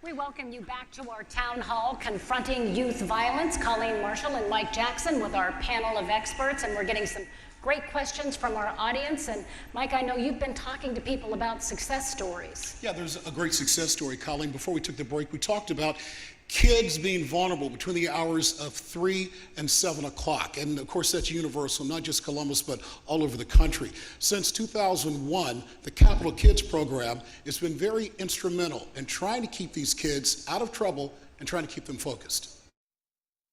We welcome you back to our town hall, Confronting Youth Violence. Colleen Marshall and Mike Jackson with our panel of experts, and we're getting some great questions from our audience. And Mike, I know you've been talking to people about success stories. Yeah, there's a great success story, Colleen. Before we took the break, we talked about kids being vulnerable between the hours of 3 and 7 o'clock. And of course, that's universal, not just Columbus, but all over the country. Since 2001, the Capital Kids program has been very instrumental in trying to keep these kids out of trouble and trying to keep them focused.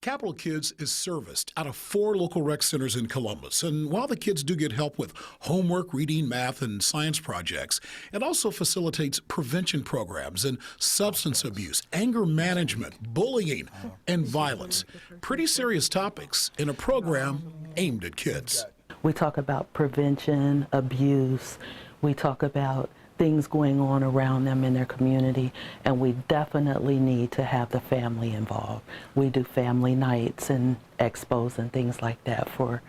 Capital Kids is serviced out of 4 local rec centers in Columbus. And while the kids do get help with homework, reading, math, and science projects, it also facilitates prevention programs in substance abuse, anger management, bullying, and violence. Pretty serious topics in a program aimed at kids. We talk about prevention, abuse. We talk about things going on around them in their community, and we definitely need to have the family involved. We do family nights and expos and things like that for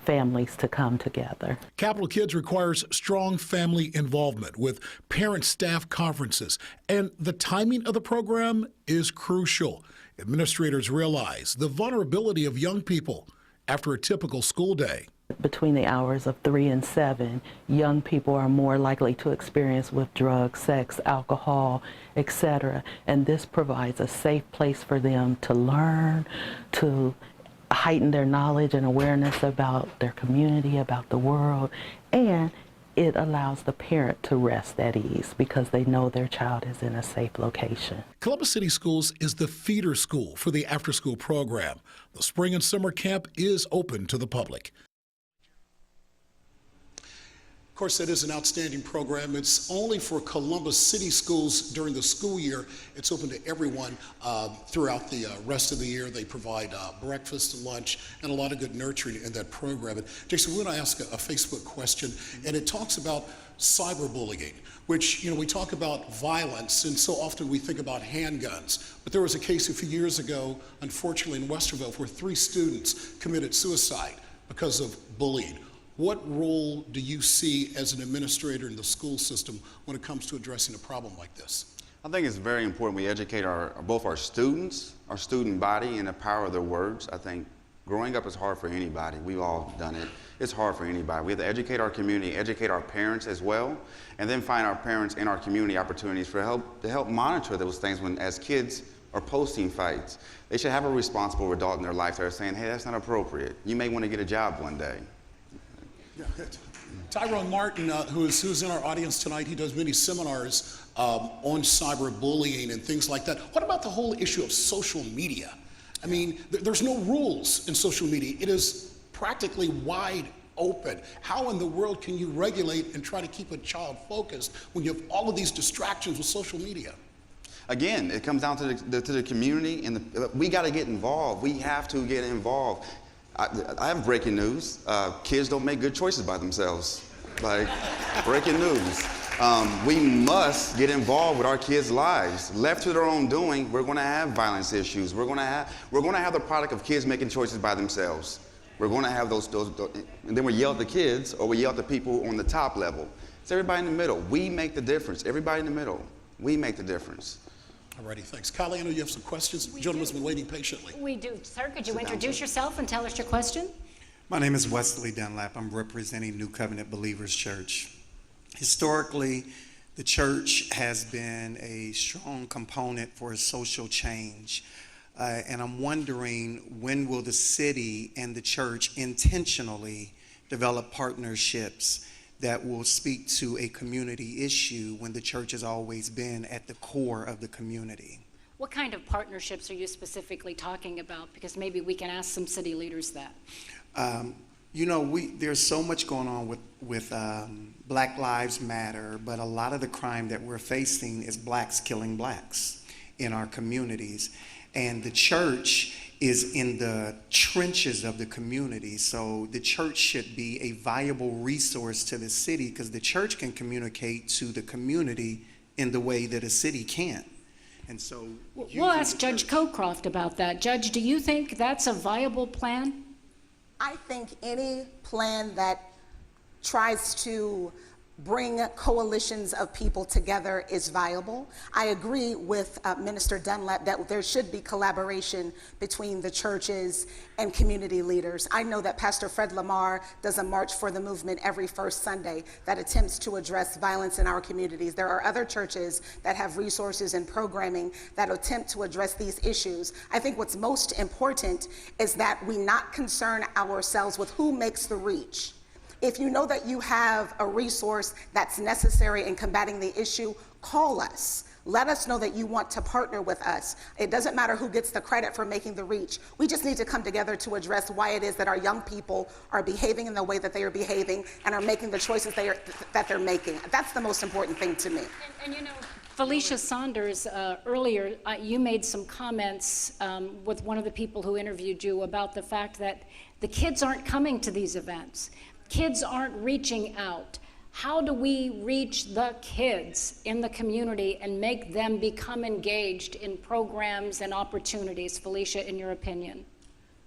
families to come together. Capital Kids requires strong family involvement with parent-staff conferences, and the timing of the program is crucial. Administrators realize the vulnerability of young people after a typical school day. Between the hours of 3 and 7, young people are more likely to experience withdrawal, sex, alcohol, etc. And this provides a safe place for them to learn, to heighten their knowledge and awareness about their community, about the world, and it allows the parent to rest at ease because they know their child is in a safe location. Columbus City Schools is the feeder school for the after-school program. The spring and summer camp is open to the public. Of course, that is an outstanding program. It's only for Columbus City Schools during the school year. It's open to everyone throughout the rest of the year. They provide breakfast, lunch, and a lot of good nurturing in that program. And Jason, we're going to ask a Facebook question, and it talks about cyberbullying, which, we talk about violence, and so often we think about handguns. But there was a case a few years ago, unfortunately, in Westerville, where 3 students committed suicide because of bullying. What role do you see as an administrator in the school system when it comes to addressing a problem like this? I think it's very important we educate both our students, our student body, and the power of their words. I think growing up is hard for anybody. We've all done it. It's hard for anybody. We have to educate our community, educate our parents as well, and then find our parents in our community opportunities to help monitor those things as kids are posting fights. They should have a responsible adult in their life that are saying, hey, that's not appropriate. You may want to get a job one day. Yeah, good. Tyrone Martin, who's in our audience tonight, he does many seminars on cyberbullying and things like that. What about the whole issue of social media? I mean, there's no rules in social media. It is practically wide open. How in the world can you regulate and try to keep a child focused when you have all of these distractions with social media? Again, it comes down to the community, and we got to get involved. We have to get involved. I have breaking news. Kids don't make good choices by themselves. Like, breaking news. We must get involved with our kids' lives. Left to their own doing, we're going to have violence issues. We're going to have the product of kids making choices by themselves. We're going to have those, and then we yell at the kids, or we yell at the people on the top level. It's everybody in the middle. We make the difference. Everybody in the middle. We make the difference. Alrighty, thanks. Kylie, I know you have some questions. The gentleman's been waiting patiently. We do. Sir, could you introduce yourself and tell us your question? My name is Wesley Dunlap. I'm representing New Covenant Believers Church. Historically, the church has been a strong component for social change. And I'm wondering, when will the city and the church intentionally develop partnerships that will speak to a community issue when the church has always been at the core of the community? What kind of partnerships are you specifically talking about? Because maybe we can ask some city leaders that. There's so much going on with Black Lives Matter, but a lot of the crime that we're facing is blacks killing blacks in our communities. And the church is in the trenches of the community. So the church should be a viable resource to the city, because the church can communicate to the community in the way that a city can't. And so we'll ask Judge Cocroft about that. Judge, do you think that's a viable plan? I think any plan that tries to bring coalitions of people together is viable. I agree with Minister Dunlap that there should be collaboration between the churches and community leaders. I know that Pastor Fred Lamar does a March for the Movement every first Sunday that attempts to address violence in our communities. There are other churches that have resources and programming that attempt to address these issues. I think what's most important is that we not concern ourselves with who makes the reach. If you know that you have a resource that's necessary in combating the issue, call us. Let us know that you want to partner with us. It doesn't matter who gets the credit for making the reach. We just need to come together to address why it is that our young people are behaving in the way that they are behaving and are making the choices that they're making. That's the most important thing to me. And you know, Felicia Saunders, earlier, you made some comments with one of the people who interviewed you about the fact that the kids aren't coming to these events. Kids aren't reaching out. How do we reach the kids in the community and make them become engaged in programs and opportunities? Felicia, in your opinion?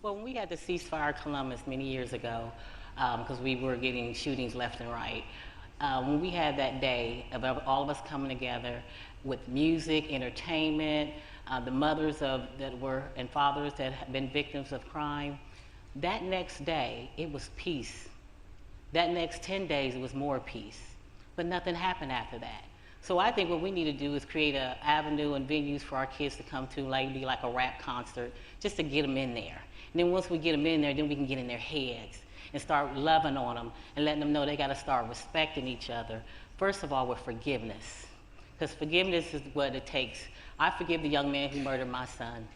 Well, when we had the ceasefire Columbus many years ago, because we were getting shootings left and right, when we had that day of all of us coming together with music, entertainment, the mothers and fathers that had been victims of crime, that next day, it was peace. That next 10 days, it was more peace. But nothing happened after that. So I think what we need to do is create an avenue and venues for our kids to come to, maybe like a rap concert, just to get them in there. And then once we get them in there, then we can get in their heads and start loving on them and letting them know they gotta start respecting each other. First of all, with forgiveness. Because forgiveness is what it takes. I forgive the young man who murdered my son,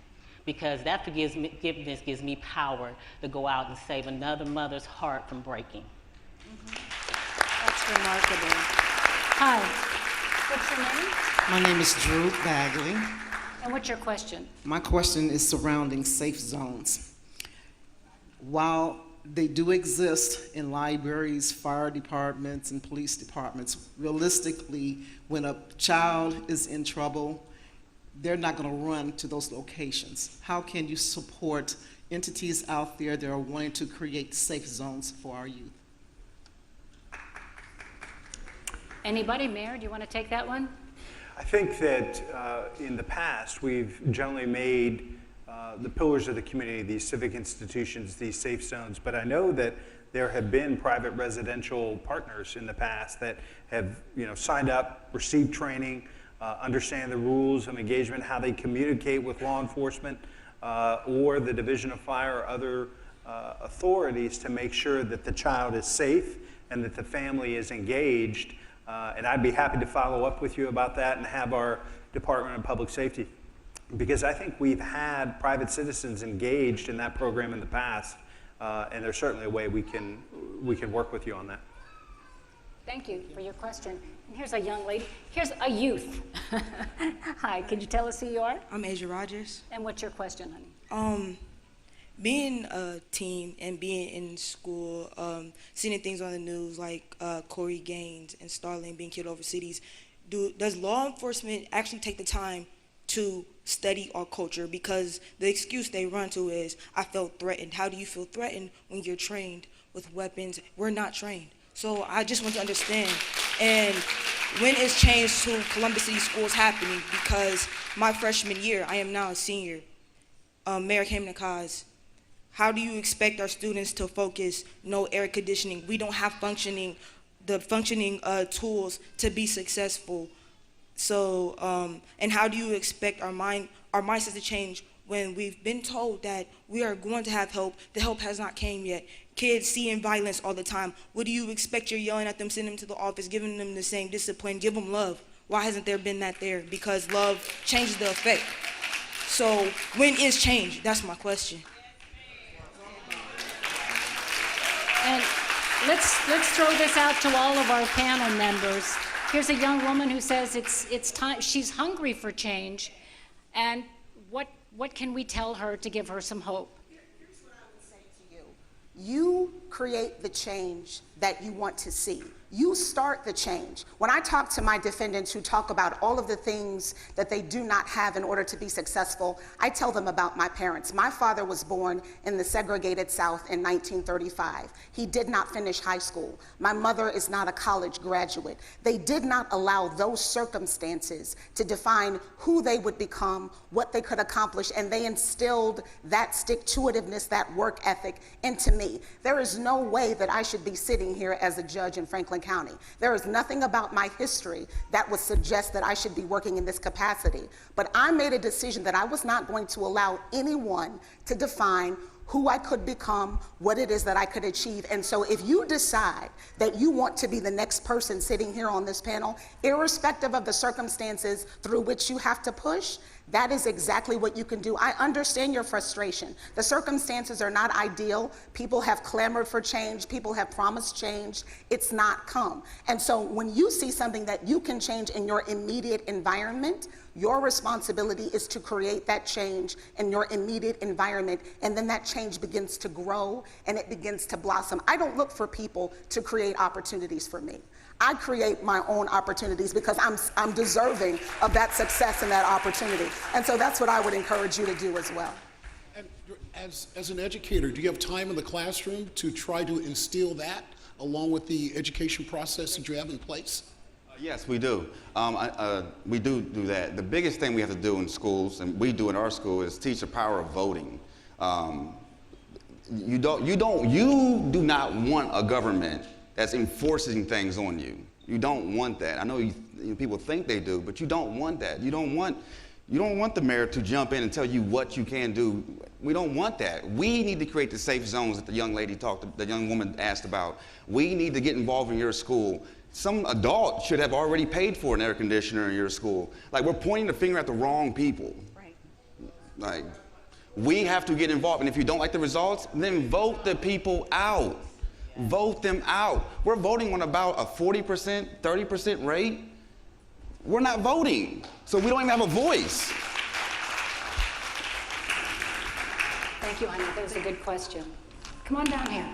because that forgiveness gives me power to go out and save another mother's heart from breaking. That's remarkable. Hi, what's your name? My name is Drew Bagley. And what's your question? My question is surrounding safe zones. While they do exist in libraries, fire departments, and police departments, realistically, when a child is in trouble, they're not going to run to those locations. How can you support entities out there that are wanting to create safe zones for our youth? Anybody? Mayor, do you want to take that one? I think that in the past, we've generally made the pillars of the community, these civic institutions, these safe zones, but I know that there have been private residential partners in the past that have signed up, received training, understand the rules of engagement, how they communicate with law enforcement or the Division of Fire or other authorities to make sure that the child is safe and that the family is engaged. And I'd be happy to follow up with you about that and have our Department of Public Safety, because I think we've had private citizens engaged in that program in the past, and there's certainly a way we can work with you on that. Thank you for your question. And here's a young lady. Here's a youth. Hi, could you tell us who you are? I'm Asia Rogers. And what's your question, honey? Being a teen and being in school, seeing things on the news like Corey Gaines and Starling being killed overseas, does law enforcement actually take the time to study our culture? Because the excuse they run to is, I felt threatened. How do you feel threatened when you're trained with weapons? We're not trained. So I just want to understand, and when is change to Columbus City schools happening? Because my freshman year, I am now a senior. Mayor Kamenikaz, how do you expect our students to focus, no air conditioning? We don't have functioning tools to be successful. So, and how do you expect our mindsets to change when we've been told that we are going to have help? The help has not came yet. Kids seeing violence all the time. What do you expect? You're yelling at them, sending them to the office, giving them the same discipline, give them love. Why hasn't there been that there? Because love changes the effect. So when is change? That's my question. And let's throw this out to all of our panel members. Here's a young woman who says it's time. She's hungry for change, and what can we tell her to give her some hope? Here's what I would say to you. You create the change that you want to see. You start the change. When I talk to my defendants who talk about all of the things that they do not have in order to be successful, I tell them about my parents. My father was born in the segregated South in 1935. He did not finish high school. My mother is not a college graduate. They did not allow those circumstances to define who they would become, what they could accomplish, and they instilled that stick-to-itiveness, that work ethic into me. There is no way that I should be sitting here as a judge in Franklin County. There is nothing about my history that would suggest that I should be working in this capacity. But I made a decision that I was not going to allow anyone to define who I could become, what it is that I could achieve. And so if you decide that you want to be the next person sitting here on this panel, irrespective of the circumstances through which you have to push, that is exactly what you can do. I understand your frustration. The circumstances are not ideal. People have clamored for change. People have promised change. It's not come. And so when you see something that you can change in your immediate environment, your responsibility is to create that change in your immediate environment, and then that change begins to grow and it begins to blossom. I don't look for people to create opportunities for me. I create my own opportunities because I'm deserving of that success and that opportunity. And so that's what I would encourage you to do as well. And as an educator, do you have time in the classroom to try to instill that along with the education process that you have in place? Yes, we do. We do that. The biggest thing we have to do in schools, and we do in our school, is teach the power of voting. You do not want a government that's enforcing things on you. You don't want that. I know people think they do, but you don't want that. You don't want the mayor to jump in and tell you what you can do. We don't want that. We need to create the safe zones that the young woman asked about. We need to get involved in your school. Some adult should have already paid for an air conditioner in your school. Like, we're pointing the finger at the wrong people. Right. Like, we have to get involved. And if you don't like the results, then vote the people out. Vote them out. We're voting on about a 40%, 30% rate. We're not voting, so we don't even have a voice. Thank you, Anya. That was a good question. Come on down here.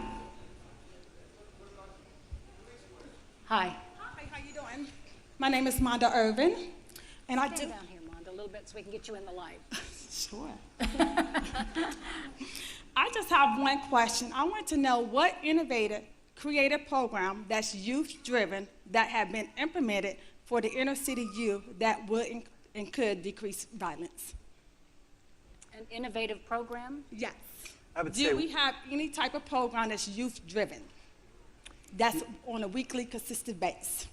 Hi. Hi, how you doing? My name is Monda Irvin, and I do. Stand down here, Monda, a little bit so we can get you in the light. Sure. I just have one question. I want to know what innovative, creative program that's youth-driven that have been implemented for the inner city youth that would and could decrease violence. An innovative program? Yes. I would Do say we have any type of program that's youth-driven, that's on a weekly, consistent basis?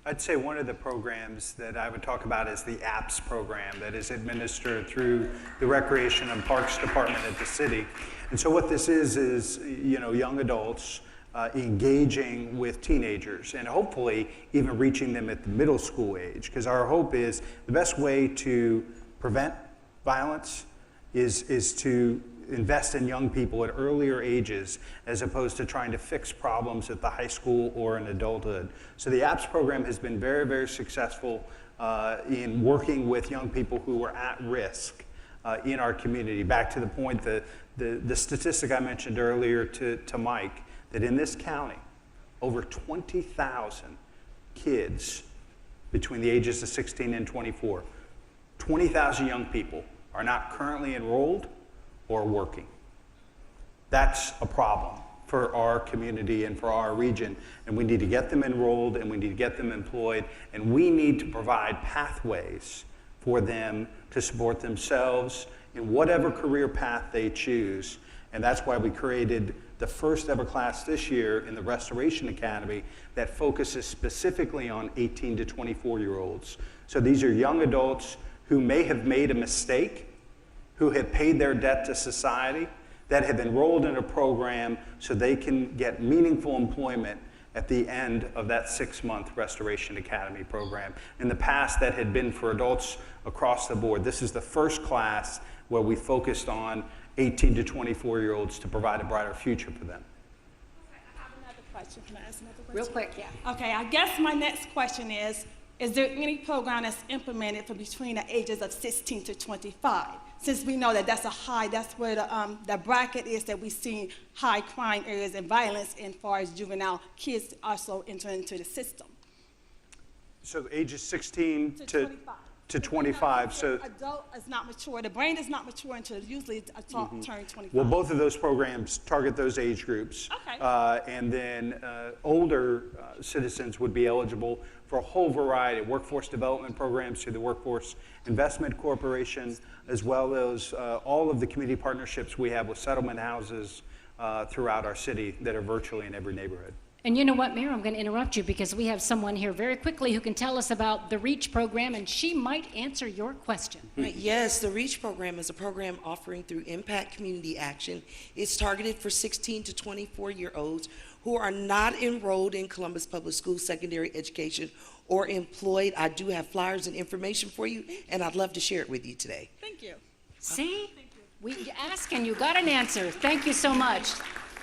I'd say one of the programs that I would talk about is the APPS program that is administered through the Recreation and Parks Department at the city. And so what this is young adults engaging with teenagers and hopefully even reaching them at the middle school age. Because our hope is the best way to prevent violence is to invest in young people at earlier ages as opposed to trying to fix problems at the high school or in adulthood. So the APPS program has been very, very successful in working with young people who are at risk in our community. Back to the point that the statistic I mentioned earlier to Mike, that in this county, over 20,000 kids between the ages of 16 and 24, 20,000 young people are not currently enrolled or working. That's a problem for our community and for our region, and we need to get them enrolled and we need to get them employed, and we need to provide pathways for them to support themselves in whatever career path they choose. And that's why we created the first ever class this year in the Restoration Academy that focuses specifically on 18 to 24-year-olds. So these are young adults who may have made a mistake, who have paid their debt to society, that have enrolled in a program so they can get meaningful employment at the end of that 6-month Restoration Academy program. In the past, that had been for adults across the board. This is the first class where we focused on 18 to 24-year-olds to provide a brighter future for them. Okay, I have another question. Can I ask another question? Real quick, yeah. Okay, I guess my next question is, is there any program that's implemented for between the ages of 16 to 25? Since we know that that's where the bracket is that we see high crime areas and violence, and far as juvenile kids also enter into the system. So ages 16 To to 25. to 25. So Adult is not mature. The brain is not mature until usually turn 25. well, both of those programs target those age groups. Okay. And then older citizens would be eligible for a whole variety of workforce development programs through the Workforce Investment Corporation, as well as all of the community partnerships we have with settlement houses throughout our city that are virtually in every neighborhood. And you know what, Mayor, I'm going to interrupt you because we have someone here very quickly who can tell us about the REACH program, and she might answer your question. Yes, the REACH program is a program offering through Impact Community Action. It's targeted for 16 to 24-year-olds who are not enrolled in Columbus Public Schools secondary education or employed. I do have flyers and information for you, and I'd love to share it with you today. Thank you. See? We asked and you got an answer. Thank you so much.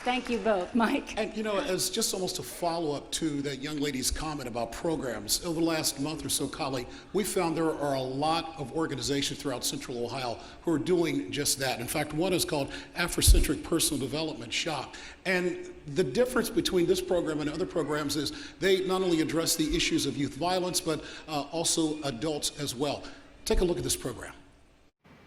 Thank you both. Mike? And you know, as just almost a follow-up to that young lady's comment about programs, over the last month or so, Kali, we found there are a lot of organizations throughout Central Ohio who are doing just that. In fact, one is called Afrocentric Personal Development Shop. And the difference between this program and other programs is they not only address the issues of youth violence, but also adults as well. Take a look at this program.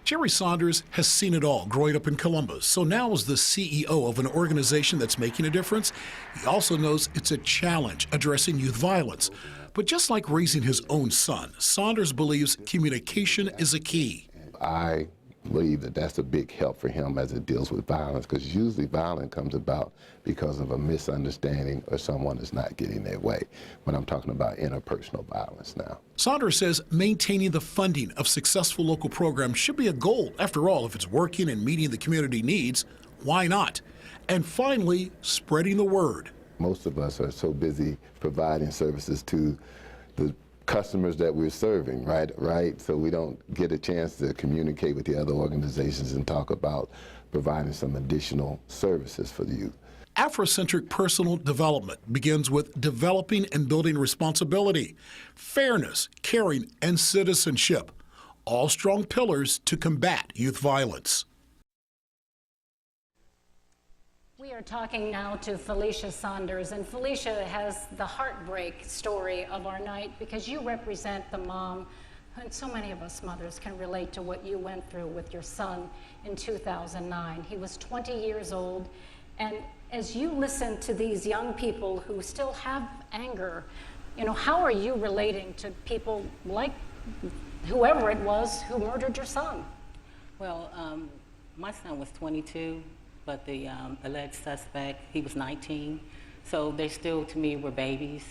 Jerry Saunders has seen it all growing up in Columbus, so now as the CEO of an organization that's making a difference, he also knows it's a challenge addressing youth violence. But just like raising his own son, Saunders believes communication is a key. I believe that that's a big help for him as it deals with violence, because usually violence comes about because of a misunderstanding or someone is not getting their way, when I'm talking about interpersonal violence now. Saunders says maintaining the funding of successful local programs should be a goal. After all, if it's working and meeting the community needs, why not? And finally, spreading the word. Most of us are so busy providing services to the customers that we're serving, right? So we don't get a chance to communicate with the other organizations and talk about providing some additional services for the youth. Afrocentric personal development begins with developing and building responsibility, fairness, caring, and citizenship, all strong pillars to combat youth violence. We are talking now to Felicia Saunders, and Felicia has the heartbreak story of our night because you represent the mom, and so many of us mothers can relate to what you went through with your son in 2009. He was 20 years old, and as you listen to these young people who still have anger, you know, how are you relating to people like whoever it was who murdered your son? Well, my son was 22, but the alleged suspect, he was 19. So they still, to me, were babies.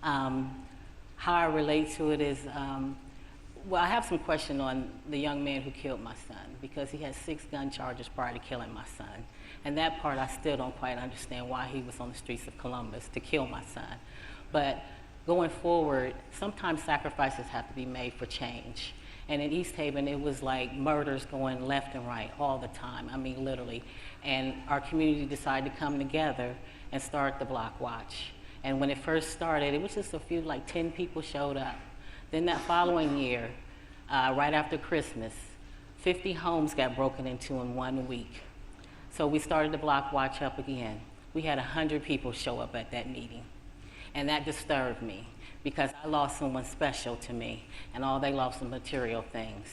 How I relate to it is, well, I have some question on the young man who killed my son, because he had 6 gun charges prior to killing my son. And that part, I still don't quite understand why he was on the streets of Columbus to kill my son. But going forward, sometimes sacrifices have to be made for change. And in East Haven, it was like murders going left and right all the time. I mean, literally. And our community decided to come together and start the Block Watch. And when it first started, it was just a few, like 10 people showed up. Then that following year, right after Christmas, 50 homes got broken into in 1 week. So we started the Block Watch up again. We had 100 people show up at that meeting. And that disturbed me, because I lost someone special to me, and all they lost were material things.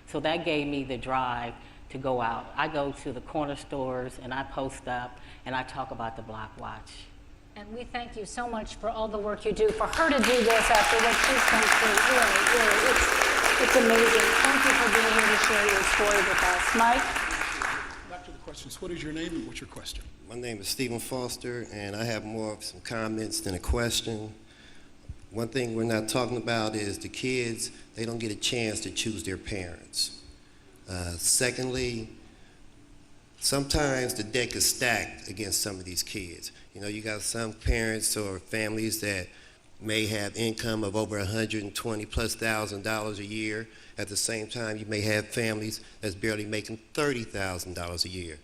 So that gave me the drive to go out. I go to the corner stores, and I post up, and I talk about the Block Watch. And we thank you so much for all the work you do. For her to do this after what she's gone through, really, it's amazing. Thank you for being here to share your story with us. Mike? Back to the questions. What is your name and what's your question? My name is Stephen Foster, and I have more of some comments than a question. One thing we're not talking about is the kids, they don't get a chance to choose their parents. Secondly, sometimes the deck is stacked against some of these kids. You know, you got some parents or families that may have income of over $120,000+ a year. At the same time, you may have families that's barely making $30,000 a year.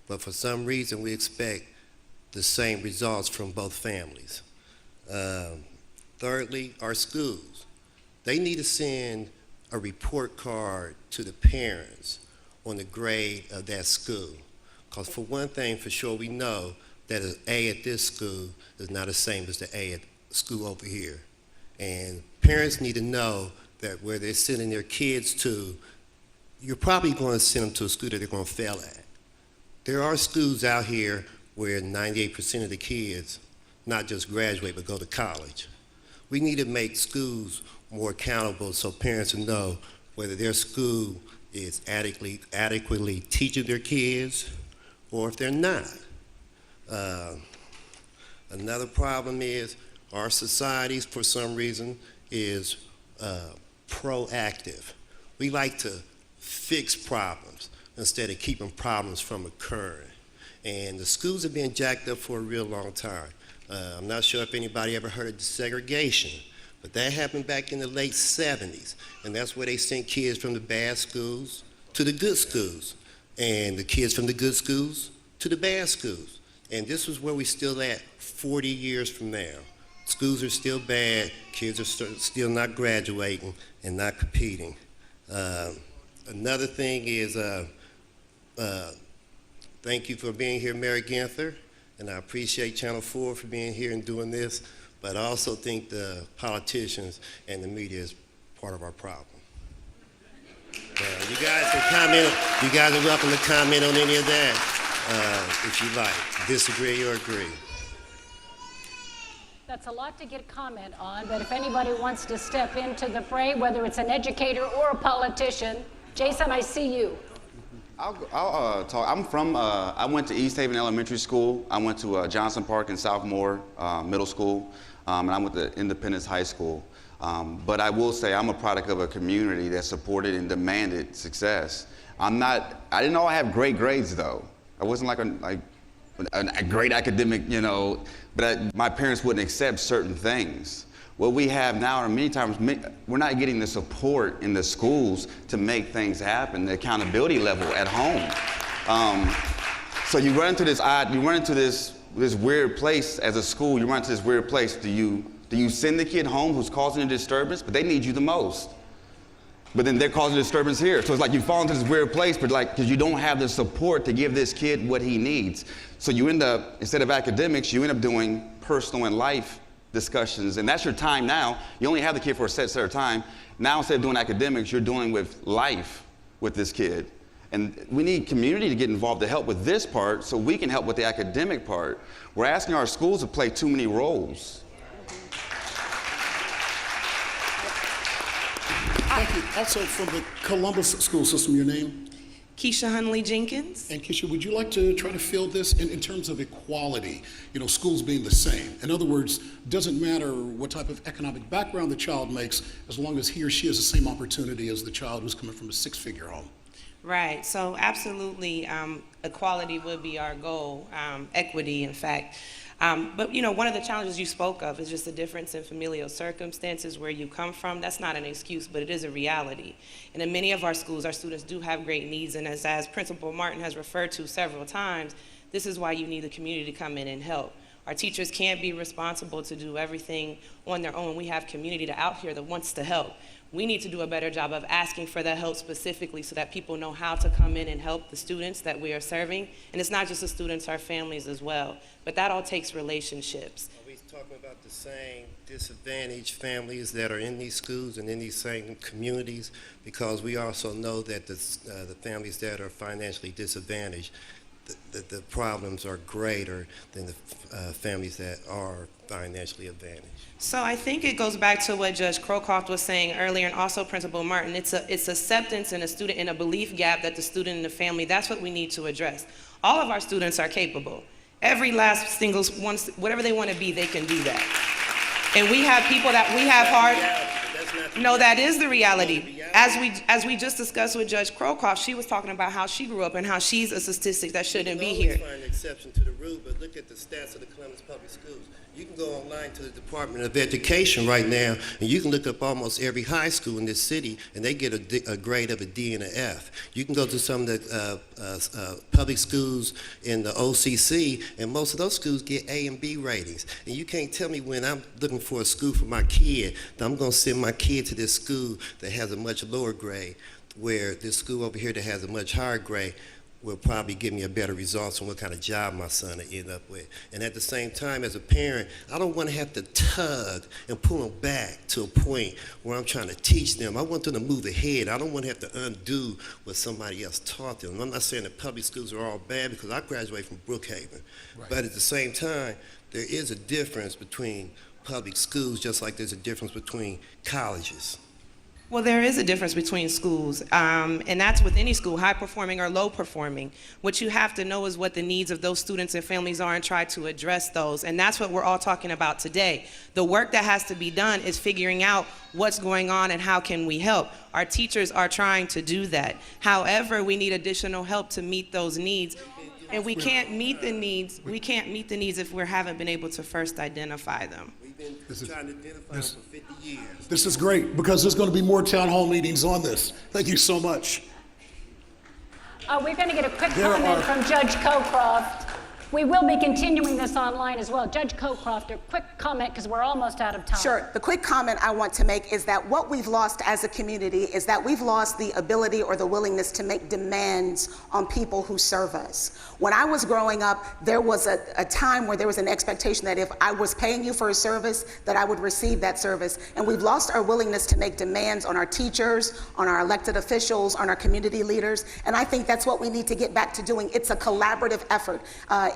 But for some reason, we expect the same results from both families. Thirdly, our schools. They need to send a report card to the parents on the grade of that school. Because for one thing, for sure, we know that an A at this school is not the same as the A at school over here. And parents need to know that where they're sending their kids to, you're probably going to send them to a school that they're going to fail at. There are schools out here where 98% of the kids not just graduate, but go to college. We need to make schools more accountable so parents will know whether their school is adequately teaching their kids or if they're not. Another problem is our societies, for some reason, is proactive. We like to fix problems instead of keeping problems from occurring. And the schools have been jacked up for a real long time. I'm not sure if anybody ever heard of desegregation, but that happened back in the late 70s. And that's where they sent kids from the bad schools to the good schools, and the kids from the good schools to the bad schools. And this is where we're still at 40 years from now. Schools are still bad, kids are still not graduating and not competing. Another thing is, thank you for being here, Mary Ginther, and I appreciate Channel 4 for being here and doing this, but I also think the politicians and the media is part of our problem. You guys can comment, you guys are welcome to comment on any of that if you like, disagree or agree. That's a lot to get comment on, but if anybody wants to step into the fray, whether it's an educator or a politician, Jason, I see you. I'll talk. I'm from, I went to East Haven Elementary School. I went to Johnson Park and Southmore Middle School, and I went to Independence High School. But I will say I'm a product of a community that supported and demanded success. I didn't know I have great grades though. I wasn't like a great academic, you know, but my parents wouldn't accept certain things. What we have now are many times, we're not getting the support in the schools to make things happen, the accountability level at home. So you run into this weird place as a school, you run into this weird place. Do you send the kid home who's causing a disturbance, but they need you the most? But then they're causing a disturbance here. So it's like you fall into this weird place, but because you don't have the support to give this kid what he needs. So you end up, instead of academics, you end up doing personal and life discussions, and that's your time now. You only have the kid for a set of time. Now instead of doing academics, you're dealing with life with this kid. And we need community to get involved to help with this part so we can help with the academic part. We're asking our schools to play too many roles. Thank you. Also from the Columbus school system, your name? Keisha Hunley Jenkins. And Keisha, would you like to try to fill this in terms of equality, you know, schools being the same? In other words, doesn't matter what type of economic background the child makes, as long as he or she has the same opportunity as the child who's coming from a six-figure home. Right, so absolutely equality would be our goal, equity in fact. But you know, one of the challenges you spoke of is just the difference in familial circumstances where you come from. That's not an excuse, but it is a reality. And in many of our schools, our students do have great needs, and as Principal Martin has referred to several times, this is why you need the community to come in and help. Our teachers can't be responsible to do everything on their own. We have community out here that wants to help. We need to do a better job of asking for that help specifically so that people know how to come in and help the students that we are serving. And it's not just the students, our families as well. But that all takes relationships. Are we talking about the same disadvantaged families that are in these schools and in these same communities? Because we also know that the families that are financially disadvantaged, the problems are greater than the families that are financially advantaged. So I think it goes back to what Judge Crocroft was saying earlier, and also Principal Martin. It's acceptance in a student, in a belief gap that the student and the family, that's what we need to address. All of our students are capable. Every last single one, whatever they want to be, they can do that. And we have people that we have hard. No, that is the reality. as we just discussed with Judge Crowcroft, she was talking about how she grew up and how she's a statistic that shouldn't be here. You can always find an exception to the rule, but look at the stats of the Columbus Public Schools. You can go online to the Department of Education right now, and you can look up almost every high school in this city, and they get a grade of a D and an F. You can go to some of the public schools in the OCC, and most of those schools get A and B ratings. And you can't tell me when I'm looking for a school for my kid that I'm going to send my kid to this school that has a much lower grade, where this school over here that has a much higher grade will probably give me a better results on what kind of job my son will end up with. And at the same time, as a parent, I don't want to have to tug and pull them back to a point where I'm trying to teach them. I want them to move ahead. I don't want to have to undo what somebody else taught them. I'm not saying that public schools are all bad, because I graduated from Brookhaven. Right. But at the same time, there is a difference between public schools, just like there's a difference between colleges. Well, there is a difference between schools, and that's with any school, high performing or low performing. What you have to know is what the needs of those students and families are and try to address those. And that's what we're all talking about today. The work that has to be done is figuring out what's going on and how can we help. Our teachers are trying to do that. However, we need additional help to meet those needs. And we can't meet the needs if we haven't been able to first identify them. Trying to identify them for 50 years. This is great, because there's going to be more town hall meetings on this. Thank you so much. We're going to get a quick comment from Judge Cowcroft. We will be continuing this online as well. Judge Cowcroft, a quick comment, because we're almost out of time. Sure. The quick comment I want to make is that what we've lost as a community is that we've lost the ability or the willingness to make demands on people who serve us. When I was growing up, there was a time where there was an expectation that if I was paying you for a service, that I would receive that service. And we've lost our willingness to make demands on our teachers, on our elected officials, on our community leaders. And I think that's what we need to get back to doing. It's a collaborative effort.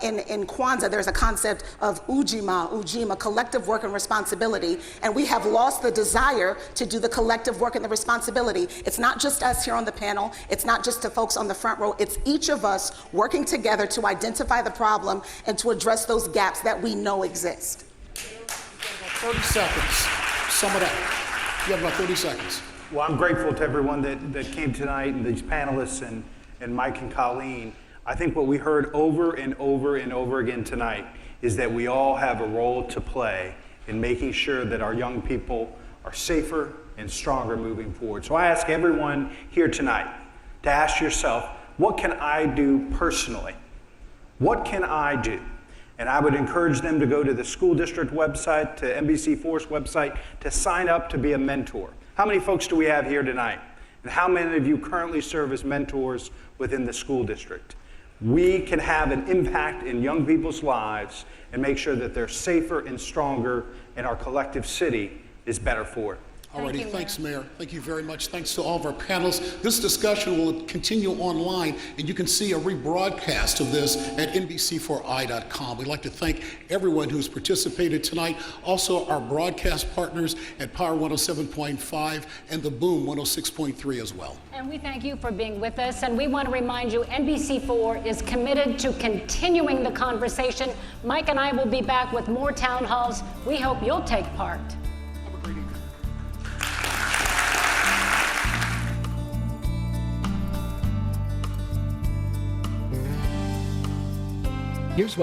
In Kwanzaa, there's a concept of ujima, collective work and responsibility, and we have lost the desire to do the collective work and the responsibility. It's not just us here on the panel, it's not just the folks on the front row, it's each of us working together to identify the problem and to address those gaps that we know exist. 30 seconds, sum it up. You have about 30 seconds. Well, I'm grateful to everyone that came tonight, and these panelists, and Mike and Colleen. I think what we heard over and over and over again tonight is that we all have a role to play in making sure that our young people are safer and stronger moving forward. So I ask everyone here tonight to ask yourself, what can I do personally? What can I do? And I would encourage them to go to the school district website, to NBC4's website, to sign up to be a mentor. How many folks do we have here tonight? And how many of you currently serve as mentors within the school district? We can have an impact in young people's lives and make sure that they're safer and stronger, and our collective city is better for it. Alrighty, thanks, Mayor. Thank you very much. Thanks to all of our panelists. This discussion will continue online, and you can see a rebroadcast of this at NBC4i.com. We'd like to thank everyone who's participated tonight. Also, our broadcast partners at Power 107.5 and the Boom 106.3 as well. And we thank you for being with us, and we want to remind you NBC4 is committed to continuing the conversation. Mike and I will be back with more town halls. We hope you'll take part. Here's what